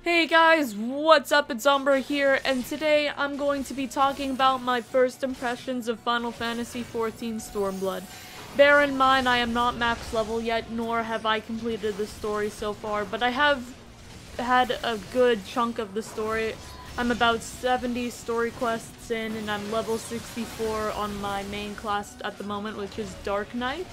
Hey guys, what's up? It's Umbruhh here, and today I'm going to be talking about my first impressions of Final Fantasy XIV Stormblood. Bear in mind, I am not max level yet, nor have I completed the story so far, but I have had a good chunk of the story. I'm about 70 story quests in, and I'm level 64 on my main class at the moment, which is Dark Knight.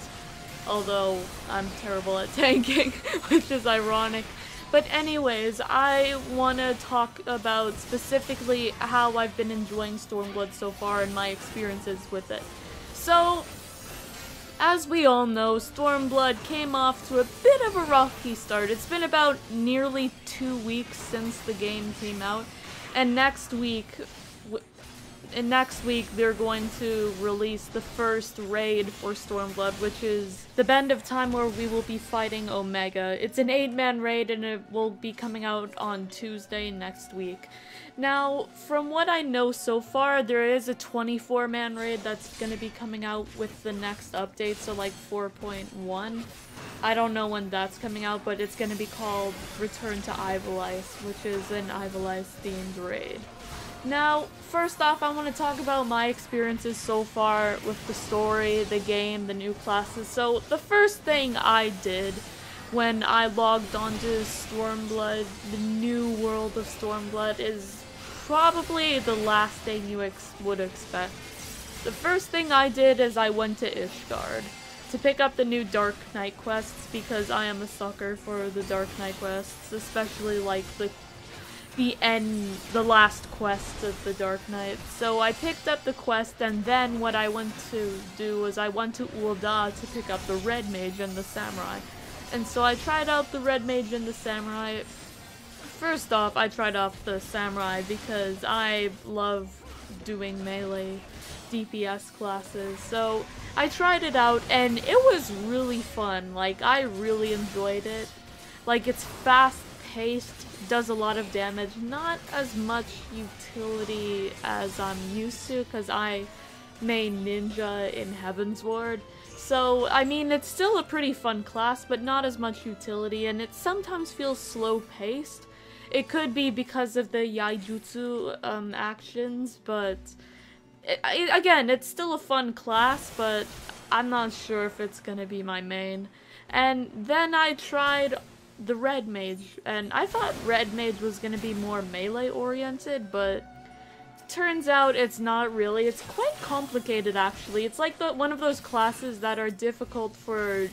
Although, I'm terrible at tanking, which is ironic. But anyways, I want to talk about specifically how I've been enjoying Stormblood so far and my experiences with it. So, as we all know, Stormblood came off to a bit of a rocky start. It's been about nearly 2 weeks since the game came out, and next week they're going to release the first raid for Stormblood, which is the Bend of Time, where we will be fighting Omega. It's an 8-man raid and it will be coming out on Tuesday next week. Now, from what I know so far, there is a 24-man raid that's going to be coming out with the next update, so like 4.1. I don't know when that's coming out, but it's going to be called Return to Ivalice, which is an Ivalice-themed raid. Now, first off, I want to talk about my experiences so far with the story, the game, the new classes. So, the first thing I did when I logged onto Stormblood, the new world of Stormblood, is probably the last thing you would expect. The first thing I did is I went to Ishgard to pick up the new Dark Knight quests, because I am a sucker for the Dark Knight quests, especially like the last quest of the Dark Knight. So I picked up the quest, and then what I went to do was I went to Umbruhh to pick up the Red Mage and the Samurai. And so I tried out the Red Mage and the Samurai. First off, I tried out the Samurai because I love doing melee DPS classes. So I tried it out, and it was really fun. Like, I really enjoyed it. Like, it's fast-paced, does a lot of damage, not as much utility as I'm used to, because I main ninja in Heaven's Ward. So, I mean, it's still a pretty fun class, but not as much utility, and it sometimes feels slow-paced. It could be because of the Yaijutsu actions, but again, it's still a fun class, but I'm not sure if it's gonna be my main. And then I tried the Red Mage, and I thought Red Mage was gonna be more melee oriented, but turns out it's not really. It's quite complicated, actually. It's like one of those classes that are difficult for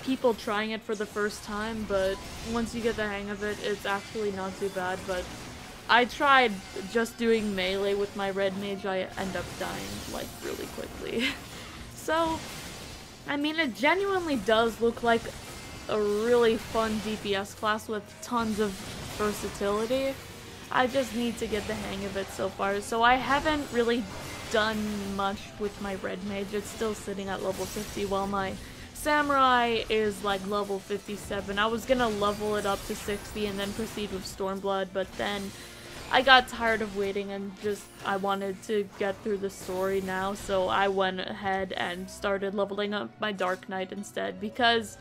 people trying it for the first time, but once you get the hang of it, it's actually not too bad. But I tried just doing melee with my Red Mage. I end up dying like really quickly. So, I mean, it genuinely does look like a really fun DPS class with tons of versatility. I just need to get the hang of it so far. So I haven't really done much with my Red Mage. It's still sitting at level 50, while my Samurai is like level 57. I was gonna level it up to 60 and then proceed with Stormblood, but then I got tired of waiting and I wanted to get through the story now, so I went ahead and started leveling up my Dark Knight instead, because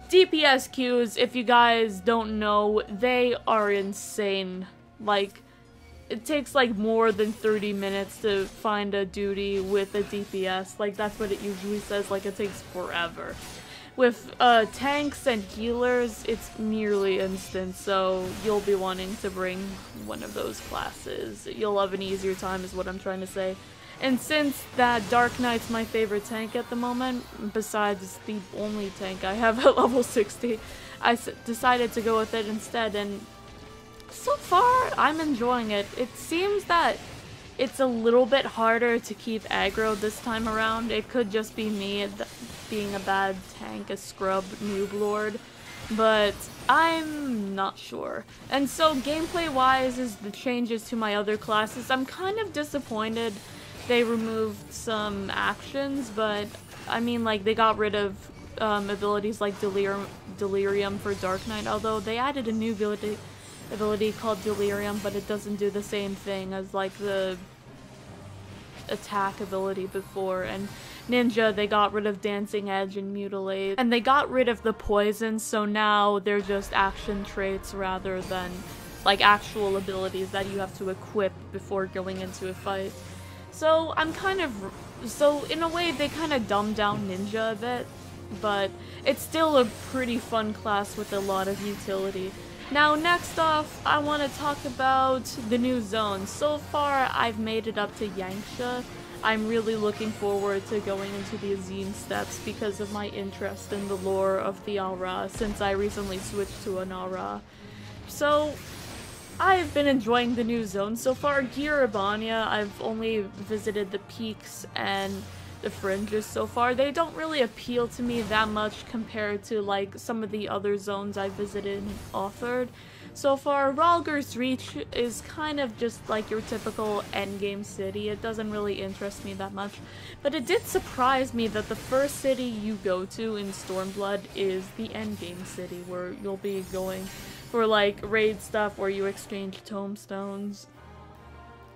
DPS queues, if you guys don't know, they are insane. Like, it takes like more than 30 minutes to find a duty with a DPS. Like, that's what it usually says, like it takes forever. With tanks and healers, it's nearly instant, so you'll be wanting to bring one of those classes. You'll have an easier time is what I'm trying to say. And since that Dark Knight's my favorite tank at the moment, besides the only tank I have at level 60, I decided to go with it instead, and so far I'm enjoying it. It seems that it's a little bit harder to keep aggro this time around. It could just be me being a bad tank, a scrub noob lord, but I'm not sure. And so gameplay-wise is the changes to my other classes. I'm kind of disappointed they removed some actions, but I mean, like, they got rid of abilities like Delirium for Dark Knight, although they added a new ability called Delirium, but it doesn't do the same thing as like the attack ability before. And Ninja, they got rid of Dancing Edge and Mutilate, and they got rid of the poison, so now they're just action traits rather than like actual abilities that you have to equip before going into a fight. So so in a way they kind of dumbed down Ninja a bit, but it's still a pretty fun class with a lot of utility. Now next off, I want to talk about the new zone. So far I've made it up to Yanxia. I'm really looking forward to going into the Azine Steppes because of my interest in the lore of the Alra since I recently switched to an Alra. So I've been enjoying the new zone so far. Girabania, I've only visited the peaks and the fringes so far. They don't really appeal to me that much compared to like some of the other zones I visited and authored. So far, Rhalgr's Reach is kind of just like your typical endgame city. It doesn't really interest me that much. But it did surprise me that the first city you go to in Stormblood is the endgame city, where you'll be going for like raid stuff where you exchange tomestones.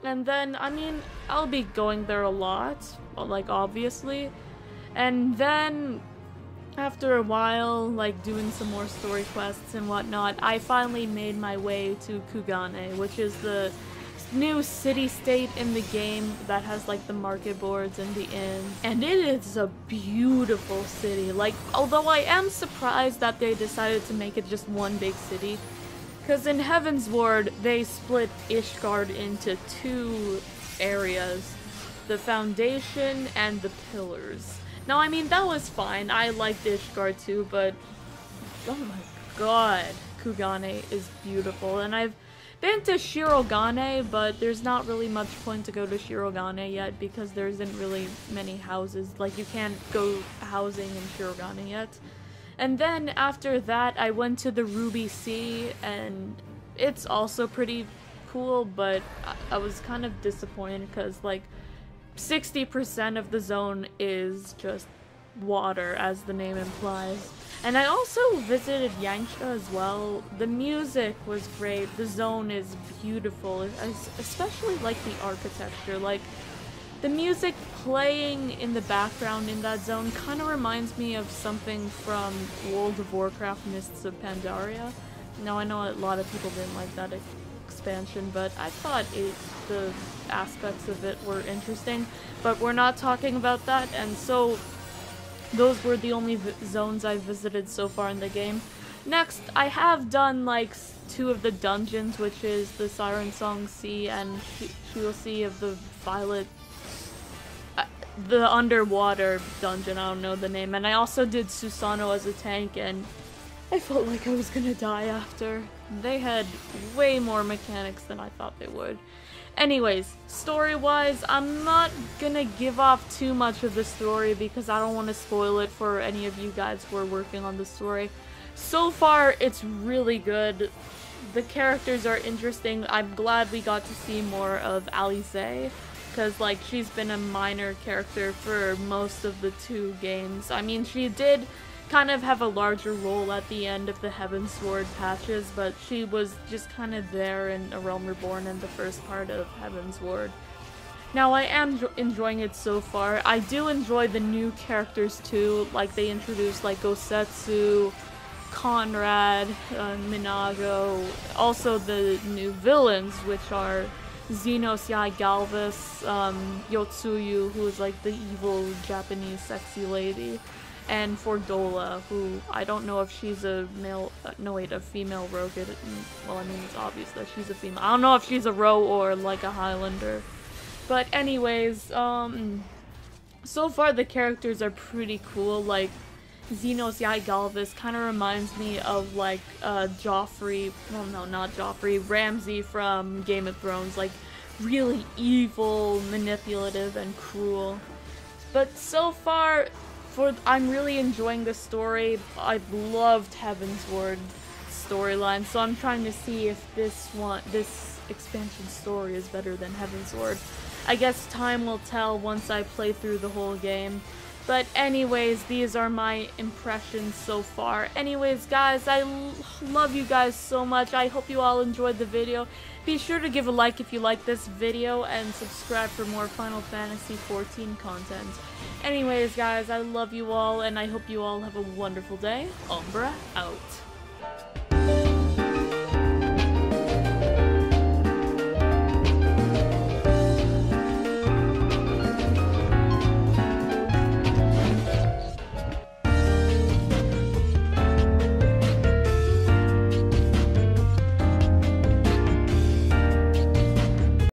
And then, I mean, I'll be going there a lot, like obviously. And then after a while, like doing some more story quests and whatnot, I finally made my way to Kugane, which is the new city-state in the game that has like the market boards and the inn. And it is a beautiful city. Like, although I am surprised that they decided to make it just one big city, because in Heavensward they split Ishgard into two areas, the Foundation and the Pillars. Now, I mean, that was fine. I liked Ishgard too, but oh my god, Kugane is beautiful. And I've been to Shirogane, but there's not really much point to go to Shirogane yet because there isn't really many houses. Like, you can't go housing in Shirogane yet. And then after that, I went to the Ruby Sea, and it's also pretty cool, but I was kind of disappointed because, like, 60% of the zone is just water, as the name implies. And I also visited Yanxia as well. The music was great, the zone is beautiful, I especially like the architecture. Like, the music playing in the background in that zone kind of reminds me of something from World of Warcraft Mists of Pandaria. Now, I know a lot of people didn't like that expansion, but I thought the aspects of it were interesting. But we're not talking about that, and so those were the only zones I visited so far in the game. Next, I have done like 2 of the dungeons, which is the Siren Song Sea and Shul Sea of the Violet, the underwater dungeon, I don't know the name. And I also did Susano as a tank, and I felt like I was gonna die after. They had way more mechanics than I thought they would. Anyways, story-wise, I'm not gonna give off too much of the story because I don't want to spoil it for any of you guys who are working on the story. So far, it's really good. The characters are interesting. I'm glad we got to see more of Alize, because like she's been a minor character for most of the 2 games. I mean, she did kind of have a larger role at the end of the Heavensward patches, but she was just kind of there in A Realm Reborn in the first part of Heavensward. Now, I am enjoying it so far. I do enjoy the new characters too, like they introduced like Gosetsu, Conrad, Minago, also the new villains, which are Xenos Yai Galvis, Yotsuyu, who is like the evil Japanese sexy lady, and Fordola, who I don't know if she's a male, no wait, a female rogue. Well, I mean, it's obvious that she's a female. I don't know if she's a rogue or like a Highlander. But anyways, so far the characters are pretty cool. Like, Xenos Yai Galvis kind of reminds me of like Joffrey, well no, not Joffrey, Ramsay from Game of Thrones, like really evil, manipulative, and cruel. But so far, I'm really enjoying the story. I've loved Heavensward storyline, so I'm trying to see if this expansion story is better than Heavensward. I guess time will tell once I play through the whole game. But anyways, these are my impressions so far. Anyways, guys, I love you guys so much. I hope you all enjoyed the video. Be sure to give a like if you like this video, and subscribe for more Final Fantasy XIV content. Anyways, guys, I love you all, and I hope you all have a wonderful day. Umbruhh out.